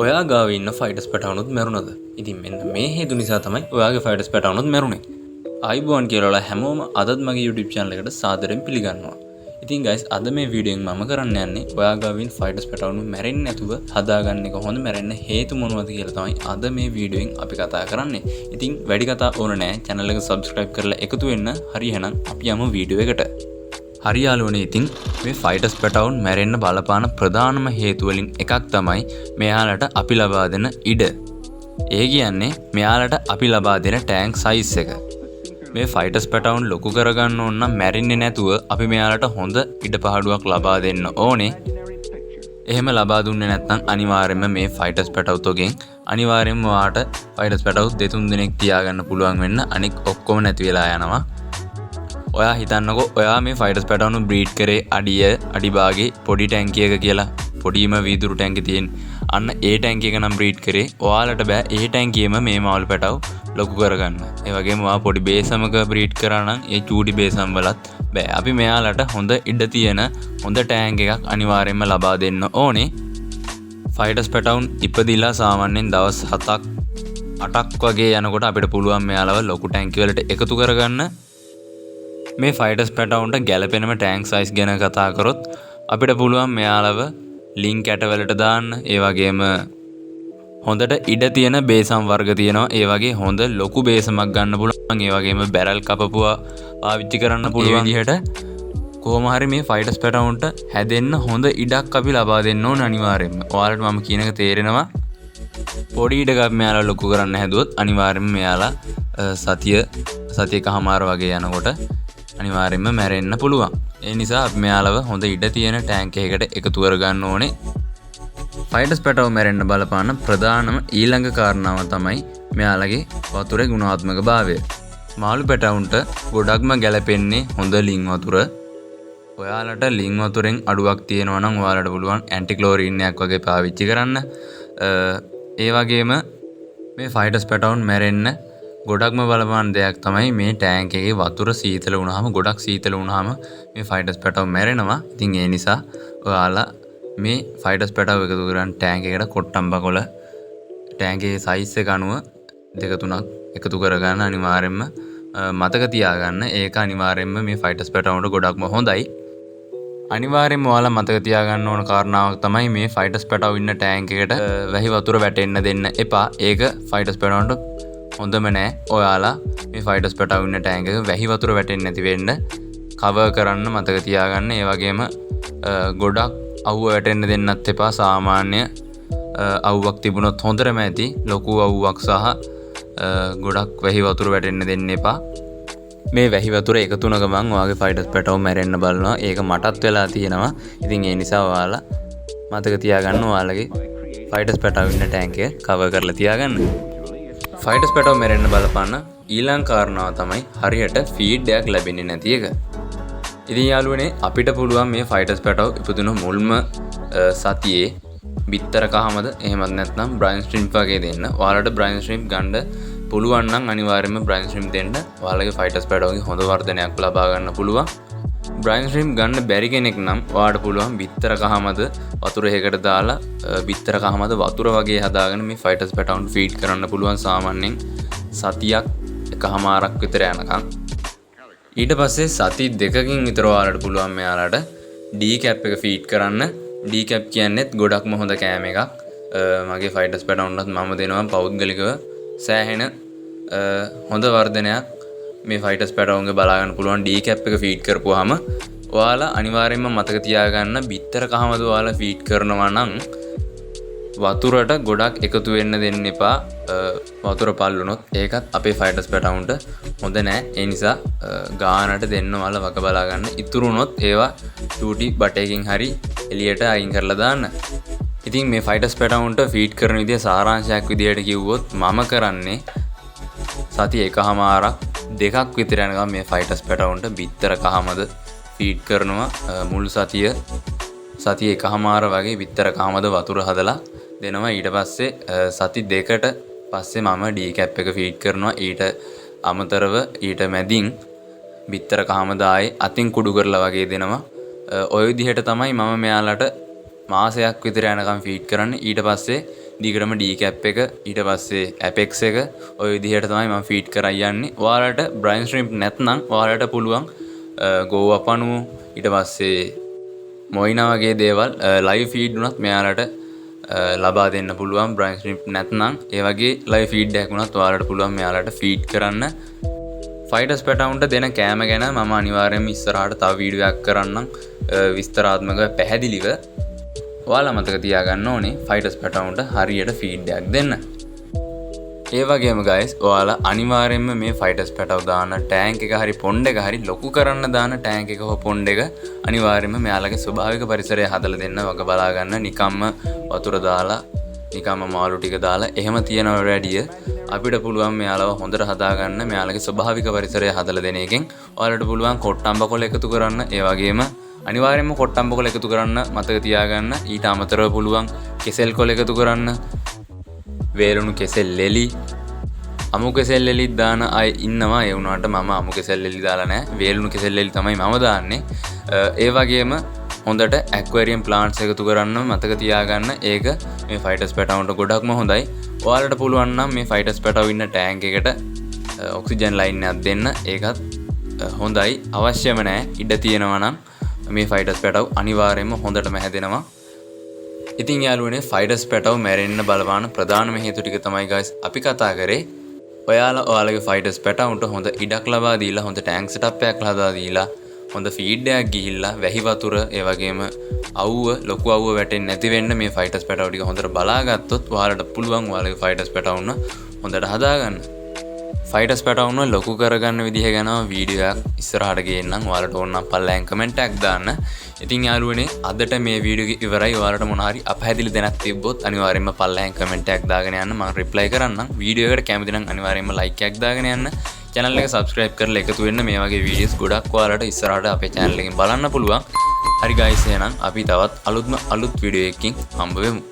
ඔයා ගාව ඉන්න ෆයිටර්ස් පැටවුනුත් මැරුණද? ඉතින් මෙන්න මේ හේතු නිසා තමයි ඔයාගේ ෆයිටර්ස් පැටවුනුත් මැරුණේ. ආයිබෝන් කියලා හැමෝම අදත් මගේ YouTube channel එකට සාදරයෙන් පිළිගන්නවා. ඉතින් guys අද මේ වීඩියෝ එකෙන් මම කරන්න යන්නේ ඔයා ගාව ඉන්න ෆයිටර්ස් පැටවුනු මැරෙන්නේ නැතුව හදාගන්න එක හොඳ මැරෙන්න හේතු මොනවද කියලා තමයි අද මේ වීඩියෝ එකෙන් අපි කතා කරන්නේ. ඉතින් වැඩි කතා ඕන නැහැ. channel එක subscribe කරලා එකතු වෙන්න. හරි එහෙනම් අපි යමු වීඩියෝ එකට. හරි යාළුවනේ ඉතින් මේ ෆයිටර්ස් පැටවුන් මැරෙන්න බලපාන ප්‍රධානම හේතු වලින් එකක් තමයි මෙයාලට අපි ලබා දෙන ඉඩ. ඒ කියන්නේ මෙයාලට අපි ලබා දෙන ටැංක් සයිස් එක. මේ ෆයිටර්ස් පැටවුන් ලොකු කරගන්න ඕන නම් මැරෙන්නේ නැතුව අපි මෙයාලට හොඳ ඉඩ පහඩුවක් ලබා දෙන්න ඕනේ. එහෙම ලබා දුන්නේ නැත්නම් අනිවාර්යයෙන්ම මේ ෆයිටර්ස් පැටවුතෝගෙන් අනිවාර්යයෙන්ම ඔයාට ෆයිටර්ස් පැටවුත් දෙතුන් දිනක් තියාගන්න පුළුවන් වෙන්න අනික ඔක්කොම නැති වෙලා යනවා. ඔයා හිතන්නකෝ ඔයා මේ ෆයිටර්ස් පැටවුන් බ්‍රීඩ් කරේ අඩිභාගේ පොඩි ටැංකියක කියලා පොඩිම වීදුරු ටැංකිය තියෙන. අන්න ඒ ටැංකියක නම් බ්‍රීඩ් කරේ. ඔයාලට බෑ ඒ ටැංකියෙම මේ මාළු පැටව ලොකු කරගන්න. ඒ වගේම ඔයා පොඩි බේසමක බ්‍රීඩ් කරා නම් ඒ චූටි බේසම් වලත් බෑ. අපි මෙයාලට හොඳ ඉඩ තියෙන හොඳ ටැංක් එකක් අනිවාර්යයෙන්ම ලබා දෙන්න ඕනේ. ෆයිටර්ස් පැටවුන් ඉපදිලා සාමාන්‍යයෙන් දවස් 7ක් වගේ යනකොට අපිට පුළුවන් මෙයාලව ලොකු ටැංකිය වලට එකතු කරගන්න. මේ ෆයිටර්ස් පැටවුන්ට ගැලපෙනම ටැංක් සයිස් ගැන කතා කරොත් අපිට පුළුවන් මෙයාලව ලින්ක් ඇටවලට දාන්න. ඒ වගේම හොඳට ඉඩ තියෙන බේසම් වර්ග තියෙනවා. ඒ වගේ හොඳ ලොකු බේසමක් ගන්න පුළුවන්. ඒ වගේම බැරල් කපපුවා පාවිච්චි කරන්න පුළුවන්. විදිහට කොහොම හරි මේ ෆයිටර්ස් පැටවුන්ට හැදෙන්න හොඳ ඉඩක් අපි ලබා දෙන්න ඕන අනිවාර්යයෙන්ම. ඔයාලට මම කියන එක තේරෙනවා. පොඩි ඉඩකක් මෙයාලා ලොකු කරන්න හැදුවොත් අනිවාර්යයෙන්ම මෙයාලා සතියකමාර වගේ යනකොට අනිවාර්යයෙන්ම මැරෙන්න පුළුවන්. ඒ නිසා අපි මෙයාලව හොඳ ඉඩ තියෙන ටැංක් එකකට එකතු කරගන්න ඕනේ. ෆයිටර්ස් පැටව මැරෙන්න බලපාන ප්‍රධානම ඊළඟ කාරණාව තමයි මෙයාලගේ වතුරේ ගුණාත්මක භාවය. මාළු පැටවුන්ට ගොඩක්ම ගැලපෙන්නේ හොඳ ලිං වතුර. ඔයාලට ලිං වතුරෙන් අඩුවක් තියෙනවා නම් ඔයාලට පුළුවන් ඇන්ටික්ලෝරින් එකක් වගේ පාවිච්චි කරන්න. ඒ වගේම මේ ෆයිටර්ස් පැටවුන් මැරෙන්න ගොඩක්ම බලපාන දෙයක් තමයි මේ ටැංක් එකේ වතුර සීතල වුණාම ගොඩක් සීතල වුණාම මේ ෆයිටර්ස් පැටව මැරෙනවා. ඉතින් ඒ නිසා ඔයාලා මේ ෆයිටර්ස් පැටව එකතු කරන් ටැංක් එකට කොට්ටම්බකොළ ටැංක් එකේ සයිස් එක අනුව 2-3ක් එකතු කරගන්න අනිවාර්යයෙන්ම මතක තියාගන්න. ඒක අනිවාර්යයෙන්ම මේ ෆයිටර්ස් පැටවුන්ට ගොඩක්ම හොඳයි. අනිවාර්යයෙන්ම ඔයාලා මතක තියාගන්න ඕන කාරණාවක් තමයි මේ ෆයිටර්ස් පැටව ඉන්න ටැංක් එකට වැහි වතුර වැටෙන්න දෙන්න එපා. ඒක ෆයිටර්ස් පැටවුන්ට හොඳම නෑ. ඔයාලා මේ ෆයිටර්ස් පැටව ඉන්න ටැංක් එක වැහි වතුර වැටෙන්නේ නැති වෙන්න කවර් කරන්න මතක තියාගන්න. ඒ වගේම ගොඩක් අවුව වැටෙන්න දෙන්නත් එපා. සාමාන්‍ය අවුවක් තිබුණොත් හොඳටම ඇති. ලොකු අවුවක් සහ ගොඩක් වැහි වතුර වැටෙන්න දෙන්න එපා. මේ වැහි වතුර එකතු වුණ ගමන් ඔයාගේ ෆයිටර්ස් පැටව මැරෙන්න බලනවා. ඒක මටත් වෙලා තියෙනවා. ඉතින් ඒ නිසා ඔයාලා මතක තියාගන්න ඔයාලගේ ෆයිටර්ස් පැටව ඉන්න ටැංක් එක කවර් කරලා තියාගන්න. ෆයිටර්ස් පැටව මැරෙන්න බලපාන ඊළඟ කාරණාව තමයි හරියට ෆීඩ් එකක් ලැබෙන්නේ නැති එක. ඉතින් යාළුවනේ අපිට පුළුවන් මේ ෆයිටර්ස් පැටව ඉපදුණු මුල්ම සතියේ බිත්තර කහමද එහෙමත් නැත්නම් බ්‍රයින් ස්ට්‍රිම්ප් වගේ දෙන්න. ඔයාලට බ්‍රයින් ස්ට්‍රිම්ප් ගන්න පුළුවන් නම් අනිවාර්යයෙන්ම බ්‍රයින් ස්ට්‍රිම්ප් දෙන්න. ඔයාලගේ ෆයිටර්ස් පැටවගේ හොඳ වර්ධනයක් ලබා ගන්න පුළුවන්. බ්‍රයින් ස්ට්‍රිම්ප් ගන්න බැරි කෙනෙක් නම් ඔයාලට පුළුවන් බිත්තර කහමද වතුර එකකට දාලා බිත්තර කහමද වතුර වගේ හදාගෙන මේ ෆයිටර්ස් පැටවුන් ෆීඩ් කරන්න පුළුවන්. සාමාන්‍යයෙන් සතියක් එකමාරක් විතර යනකම්. ඊට පස්සේ සති 2කින් විතර ඔයාලට පුළුවන් මෙයාලට ඩී කැප් එක ෆීඩ් කරන්න. ඩී කැප් කියන්නේත් ගොඩක්ම හොඳ කෑම එකක්. මගේ ෆයිටර්ස් පැටවුන්ටත් මම දෙනවා පෞද්ගලිකව සෑහෙන හොඳ වර්ධනයක් මේ ෆයිටර්ස් පැටවුන්ගේ බලා ගන්න පුළුවන් ඩී කැප් එක ෆීඩ් කරපුවාම. ඔයාලා අනිවාර්යයෙන්ම මතක තියාගන්න බිත්තර කහමද ඔයාලා ෆීඩ් කරනවා නම් වතුරට ගොඩක් එකතු වෙන්න දෙන්න එපා. වතුර පල් වුණොත් ඒකත් අපේ ෆයිටර්ස් පැටවුන්ට හොඳ නෑ. ඒ නිසා ගානට දෙන්න ඔයාලා වග බලා ගන්න. ඉතුරු වුණොත් ඒවා චූටි බටයකින් හරි එළියට අයින් කරලා දාන්න. ඉතින් මේ ෆයිටර්ස් පැටවුන්ට ෆීඩ් කරන විදිය සාරාංශයක් විදියට කිව්වොත් මම කරන්නේ සති එකමාරක් 2ක් විතර යනකම් මේ ෆයිටර්ස් පැටවුන්ට බිත්තර කහමද ෆීඩ් කරනවා. මුල් සතිය එකමාර වගේ බිත්තර කහමද වතුර හදලා දෙනවා. ඊට පස්සේ සති 2කට පස්සේ මම ඩී කැප් එක ෆීඩ් කරනවා. ඊට අමතරව ඊට මැදින් බිත්තර කහමද ආයේ අතින් කුඩු කරලා වගේ දෙනවා. ඔය විදිහට තමයි මම මෙයාලට මාසයක් විතර යනකම් ෆීඩ් කරන්න. ඊට පස්සේ දිගටම ඩීකැප් එක ඊට පස්සේ ඇපෙක්ස් එක ඔය විදිහට තමයි මම ෆීඩ් කරන් යන්නේ. ඔයාලට බ්‍රයින් ශ්‍රිම්ප් නැත්නම් ඔයාලට පුළුවන් ගෝවා පණුව ඊට පස්සේ මොයිනා වගේ දේවල් ලයිව් ෆීඩ් උනත් මෙයාලට ලබා දෙන්න පුළුවන්. බ්‍රයින් ශ්‍රිම්ප් නැත්නම් ඒ වගේ ලයිව් ෆීඩ් එකක් උනත් ඔයාලට පුළුවන් මෙයාලට ෆීඩ් කරන්න. ෆයිටර්ස් පැටවුන්ට දෙන කෑම ගැන මම අනිවාර්යයෙන්ම ඉස්සරහට තව වීඩියෝ එකක් කරන්නම් විස්තරාත්මකව පැහැදිලිව. ඔයාලා මතක තියාගන්න ඕනේ ෆයිටර්ස් පැටවුන්ට හරියට ෆීඩ් එකක් දෙන්න. ඒ වගේම guys ඔයාලා අනිවාර්යයෙන්ම මේ ෆයිටර්ස් පැටව දාන ටැංක් එක හරි පොන්ඩ් එක හරි ලොකු කරන්න දාන ටැංක් එක හෝ පොන්ඩ් එක අනිවාර්යයෙන්ම මෙයාලගේ ස්වභාවික පරිසරය හදලා දෙන්න වග බලා ගන්න. නිකම්ම වතුර දාලා නිකම්ම මාළු ටික දාලා එහෙම තියනවට වැඩිය අපිට පුළුවන් මෙයාලව හොඳට හදාගන්න මෙයාලගේ ස්වභාවික පරිසරය හදලා දෙන එකෙන්. ඔයාලට පුළුවන් කොට්ටම්බකොළ එකතු කරන්න. ඒ වගේම අනිවාර්යයෙන්ම කොට්ටම්බකොළ එකතු කරන්න මතක තියාගන්න. ඊට අමතරව පුළුවන් කෙසෙල් කොළ එකතු කරන්න. වේලුණු කෙසෙල් ලෙලි අමු කෙසෙල් ලෙලි දාන අය ඉන්නවා. ඒ වුණාට මම අමු කෙසෙල් ලෙලි දාලා නැහැ. වේලුණු කෙසෙල් ලෙලි තමයි මම දාන්නේ. ඒ වගේම හොඳට ඇක්වේරියම් ප්ලාන්ට්ස් එකතු කරන්න මතක තියාගන්න. ඒක මේ ෆයිටර්ස් පැටවුන්ට ගොඩක්ම හොඳයි. ඔයාලට පුළුවන් නම් මේ ෆයිටර්ස් පැටව ඉන්න ටැංක් එකට ඔක්සිජන් ලයින් එකක් දෙන්න. ඒකත් හොඳයි. අවශ්‍යම නැහැ. ඉඩ තියෙනවා නම් මේ ෆයිටර්ස් පැටව අනිවාර්යයෙන්ම හොඳටම හැදෙනවා. ඉතින් යාළුවනේ ෆයිටර්ස් පැටව මැරෙන්න බලපාන ප්‍රධානම හේතු ටික තමයි guys අපි කතා කරේ. ඔයාලා ඔයාලගේ ෆයිටර්ස් පැටවුන්ට හොඳ ඉඩක් ලබා දීලා හොඳ ටැංක් සෙටප් එකක් හදා දීලා හොඳ ෆීඩ් එකක් ගිහිල්ලා වැහි වතුර ඒ වගේම අවුව ලොකු අවුව වැටෙන්නේ නැති වෙන්න මේ ෆයිටර්ස් පැටව ටික හොඳට බලාගත්තොත් ඔයාලට පුළුවන් ඔයාලගේ ෆයිටර්ස් පැටවුන්න හොඳට හදාගන්න. ෆයිටර්ස් පැටවුන්න ලොකු කරගන්න විදිහ ගැන වීඩියෝ එකක් ඉස්සරහට ගේන්නම්. ඔයාලට ඕන නම් පල්ලෙන් කමෙන්ට් එකක් දාන්න. ඉතින් යාළුවනේ අදට මේ වීඩියෝ එක ඉවරයි. ඔයාලට මොන හරි අපහැදිලි දෙයක් තිබ්බොත් අනිවාර්යයෙන්ම පල්ලෙන් කමෙන්ට් එකක් දාගෙන යන්න. මම රිප්ලයි කරන්නම්. වීඩියෝ එකට කැමති නම් අනිවාර්යයෙන්ම ලයික් එකක් දාගෙන යන්න. channel එක subscribe කරලා එකතු වෙන්න. මේ වගේ වීඩියෝස් ගොඩක් ඔයාලට ඉස්සරහට අපේ channel එකෙන් බලන්න පුළුවන්. හරි guys එහෙනම් අපි තවත් අලුත් වීඩියෝ එකකින් හම්බ වෙමු.